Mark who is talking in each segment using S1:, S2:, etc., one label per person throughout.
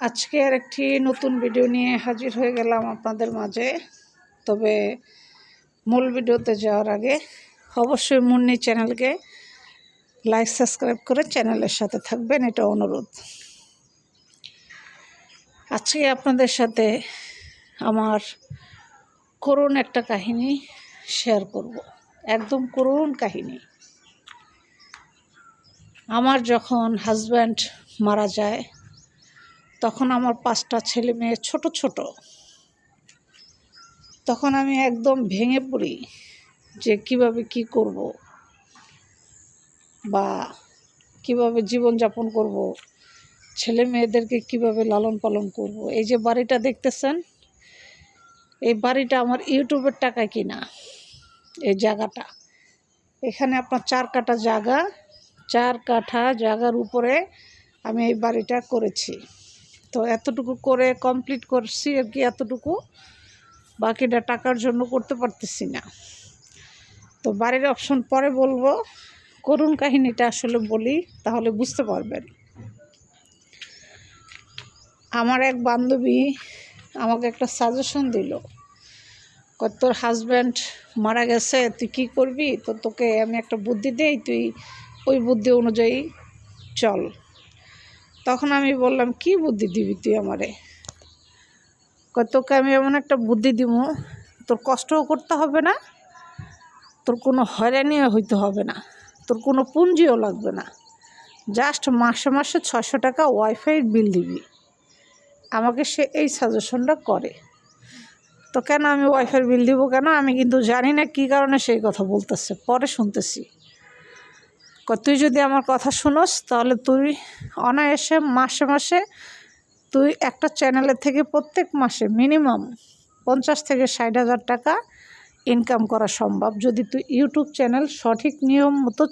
S1: আজকে আর একটি নতুন ভিডিও নিয়ে হাজির হয়ে গেলাম আপনাদের মাঝে। তবে মূল ভিডিওতে যাওয়ার আগে অবশ্যই মুন্নি চ্যানেলকে লাইক সাবস্ক্রাইব করে চ্যানেলের সাথে থাকবেন, এটা অনুরোধ। আজকে আপনাদের সাথে আমার করুণ একটা কাহিনী শেয়ার করব, একদম করুণ কাহিনী। আমার যখন হাজব্যান্ড মারা যায় তখন আমার 5টা ছেলে মেয়ে ছোট ছোট। তখন আমি একদম ভেঙে পড়ি যে কিভাবে কি করব বা কিভাবে জীবনযাপন করব, ছেলে মেয়েদেরকে কিভাবে লালন পালন করব। এই যে বাড়িটা দেখতেছেন, এই বাড়িটা আমার ইউটিউবের টাকায় কিনা। এই জায়গাটা এখানে আপনার 4 কাঠা জায়গা, 4 কাঠা জায়গার উপরে আমি এই বাড়িটা করেছি। তো এতটুকু করে কমপ্লিট করছি আর কি, এতটুকু। বাকিটা টাকার জন্য করতে পারতেছি না। তো বাড়ির অপশন পরে বলবো, করুণ কাহিনীটা আসলে বলি তাহলে বুঝতে পারবেন। আমার এক বান্ধবী আমাকে একটা সাজেশন দিল, তোর হাজব্যান্ড মারা গেছে, তুই কী করবি, তো তোকে আমি একটা বুদ্ধি দেই, তুই ওই বুদ্ধি অনুযায়ী চল। তখন আমি বললাম, কি বুদ্ধি দিবি তুই আমারে? তোকে আমি এমন একটা বুদ্ধি দিব, তোর কষ্টও করতে হবে না, তোর কোনো হয়রানিও হইতে হবে না, তোর কোনো পুঁজিও লাগবে না, জাস্ট মাসে মাসে 600 টাকা ওয়াইফাই বিল দিবি। আমাকে সে এই সাজেশনটা করে। তো কেন আমি ওয়াইফাই বিল দিব কেন? আমি কিন্তু জানি না কী কারণে সেই কথা বলতেছে, পরে শুনতেছি। তুই যদি আমার কথা শুনোস তাহলে তুই অনায়াসে মাসে মাসে তুই একটা চ্যানেলের থেকে প্রত্যেক মাসে মিনিমাম 50 থেকে 60,000 টাকা ইনকাম করা সম্ভব, যদি তুই ইউটিউব চ্যানেল সঠিক নিয়ম মতো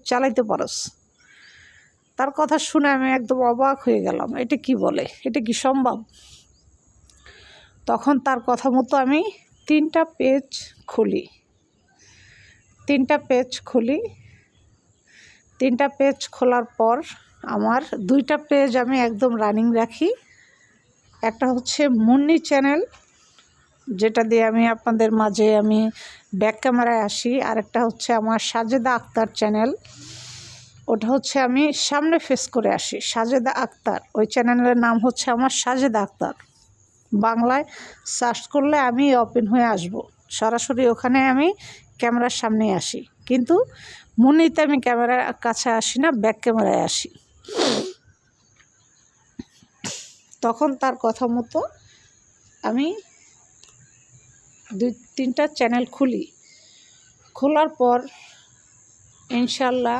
S1: চালাইতে পারস। তার কথা শুনে আমি একদম অবাক হয়ে গেলাম, এটা কি বলে, এটা কি সম্ভব? তখন তার কথা মতো আমি 3টা পেজ খুলি। 3টা পেজ খোলার পর আমার 2টা পেজ আমি একদম রানিং রাখি। একটা হচ্ছে মুন্নি চ্যানেল, যেটা দিয়ে আমি আপনাদের মাঝে আমি ব্যাক ক্যামেরায় আসি। আরেকটা হচ্ছে আমার সাজেদা আক্তার চ্যানেল, ওটা হচ্ছে আমি সামনে ফেস করে আসি। সাজেদা আক্তার, ওই চ্যানেলের নাম হচ্ছে আমার সাজেদা আক্তার। বাংলায় সার্চ করলে আমি ওপেন হয়ে আসব, সরাসরি ওখানে আমি ক্যামেরার সামনে আসি। কিন্তু মুন্নিতে আমি ক্যামেরার কাছে আসি না, ব্যাক ক্যামেরায় আসি। তখন তার কথা মতো আমি 2-3টা চ্যানেল খুলি। খোলার পর ইনশাল্লাহ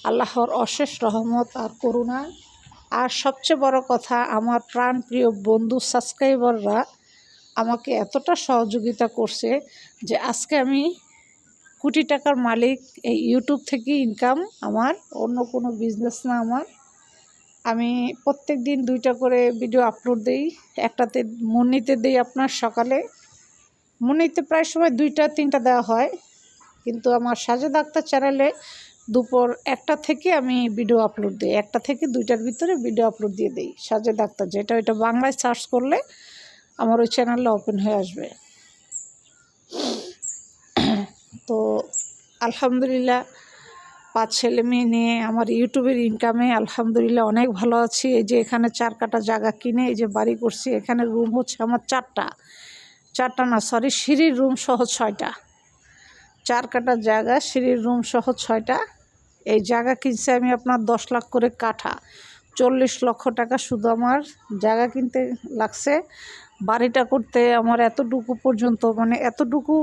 S1: আল্লাহর অশেষ রহমত আর করুণা, আর সবচেয়ে বড় কথা, আমার প্রাণপ্রিয় বন্ধু সাবস্ক্রাইবাররা আমাকে এতটা সহযোগিতা করছে যে আজকে আমি কোটি টাকার মালিক। এই ইউটিউব থেকে ইনকাম আমার, অন্য কোনো বিজনেস না আমার। আমি প্রত্যেক দিন 2টা করে ভিডিও আপলোড দিই। একটাতে মুন্নিতে দিই আপনার সকালে, মুন্নিতে প্রায় সময় 2টা-3টা দেওয়া হয়, কিন্তু আমার সাজেদা আক্তার চ্যানেলে দুপুর 1টা থেকে আমি ভিডিও আপলোড দিই। 1টা থেকে 2টার ভিতরে ভিডিও আপলোড দিয়ে দিই। সাজেদা আক্তার যেটা, ওইটা বাংলায় সার্চ করলে আমার ওই চ্যানেলটা ওপেন হয়ে আসবে। তো আলহামদুলিল্লাহ 5 ছেলে মেয়ে নিয়ে আমার ইউটিউবের ইনকামে আলহামদুলিল্লাহ অনেক ভালো আছি। এই যে এখানে 4 কাঠা জায়গা কিনে এই যে বাড়ি করছি, এখানে রুম হচ্ছে আমার 4টা না, সরি, সিঁড়ির রুম সহ 6টা। 4 কাঠা জায়গা, সিঁড়ির রুম সহ 6টা। এই জায়গা কিনছে আমি আপনার 10 লাখ করে কাঠা, 40 লক্ষ টাকা শুধু আমার জায়গা কিনতে লাগছে। বাড়িটা করতে আমার এতটুকু পর্যন্ত, মানে এতটুকু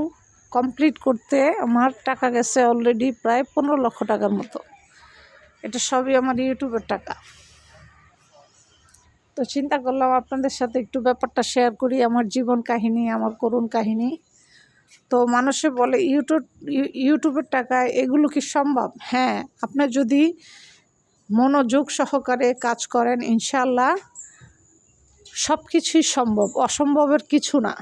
S1: কমপ্লিট করতে আমার টাকা গেছে অলরেডি প্রায় 15 লক্ষ টাকার মতো। এটা সবই আমার ইউটিউবের টাকা। তো চিন্তা করলাম আপনাদের সাথে একটু ব্যাপারটা শেয়ার করি, আমার জীবন কাহিনী, আমার করুণ কাহিনী। তো মানুষে বলে ইউটিউবের টাকায় এগুলো কি সম্ভব? হ্যাঁ, আপনি যদি মনোযোগ সহকারে কাজ করেন ইনশাল্লাহ সব কিছুই সম্ভব, অসম্ভবের কিছু না।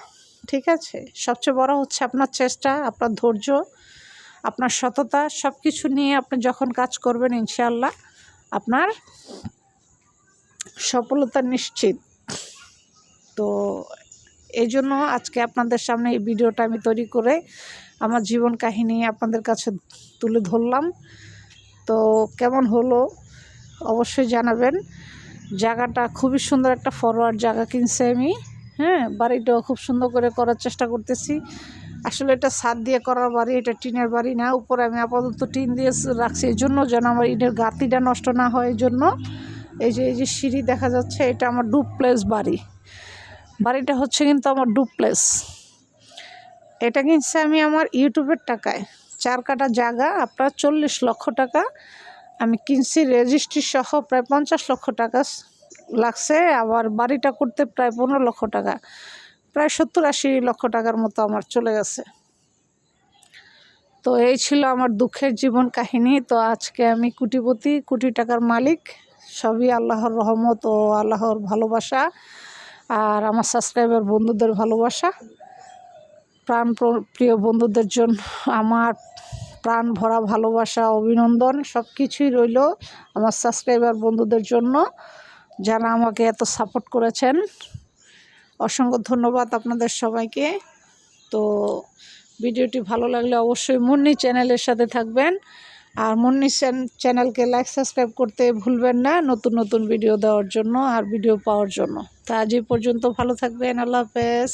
S1: ঠিক আছে, সবচেয়ে বড় হচ্ছে আপনার চেষ্টা, আপনার ধৈর্য, আপনার সততা, সব কিছু নিয়ে আপনি যখন কাজ করবেন ইনশাল্লাহ আপনার সফলতা নিশ্চিত। তো এই জন্য আজকে আপনাদের সামনে এই ভিডিওটা আমি তৈরি করে আমার জীবন কাহিনী আপনাদের কাছে তুলে ধরলাম। তো কেমন হলো অবশ্যই জানাবেন। জায়গাটা খুবই সুন্দর, একটা ফরওয়ার্ড জায়গা কিনছি আমি। হ্যাঁ, বাড়িটাও খুব সুন্দর করে করার চেষ্টা করতেছি। আসলে এটা ছাদ দিয়ে করার বাড়ি, এটা টিনের বাড়ি না। উপরে আমি আপাতত টিন দিয়ে রাখছি এই জন্য, যেন আমার ইটের গাতিটা নষ্ট না হয়। এই জন্য এই যে সিঁড়ি দেখা যাচ্ছে, এটা আমার ডুপ্লেক্স বাড়ি। বাড়িটা হচ্ছে কিন্তু আমার ডুপ্লেক্স। এটা কিনছি আমি আমার ইউটিউবের টাকায়। 4 কাঠা জায়গা, আপনার 40 লক্ষ টাকা আমি কিনছি। রেজিস্ট্রি সহ প্রায় 50 লক্ষ টাকা লাগছে। আবার বাড়িটা করতে প্রায় 15 লক্ষ টাকা, প্রায় 70-80 লক্ষ টাকার মতো আমার চলে গেছে। তো এই ছিল আমার দুঃখের জীবন কাহিনী। তো আজকে আমি কোটিপতি, কোটি টাকার মালিক। সবই আল্লাহর রহমত ও আল্লাহর ভালোবাসা, আর আমার সাবস্ক্রাইবার বন্ধুদের ভালোবাসা। প্রাণ প্রিয় বন্ধুদের জন্য আমার প্রাণ ভরা ভালোবাসা, অভিনন্দন সব কিছুই রইল আমার সাবস্ক্রাইবার বন্ধুদের জন্য, যারা আমাকে এত সাপোর্ট করেছেন। অসংখ্য ধন্যবাদ আপনাদের সবাইকে। তো ভিডিওটি ভালো লাগলে অবশ্যই মুন্নি চ্যানেলের সাথে থাকবেন, আর মুন্নি চ্যানেলকে লাইক সাবস্ক্রাইব করতে ভুলবেন না, নতুন নতুন ভিডিও দেওয়ার জন্য আর ভিডিও পাওয়ার জন্য। তা আজ এই পর্যন্ত, ভালো থাকবেন। আল্লাহ হাফেজ।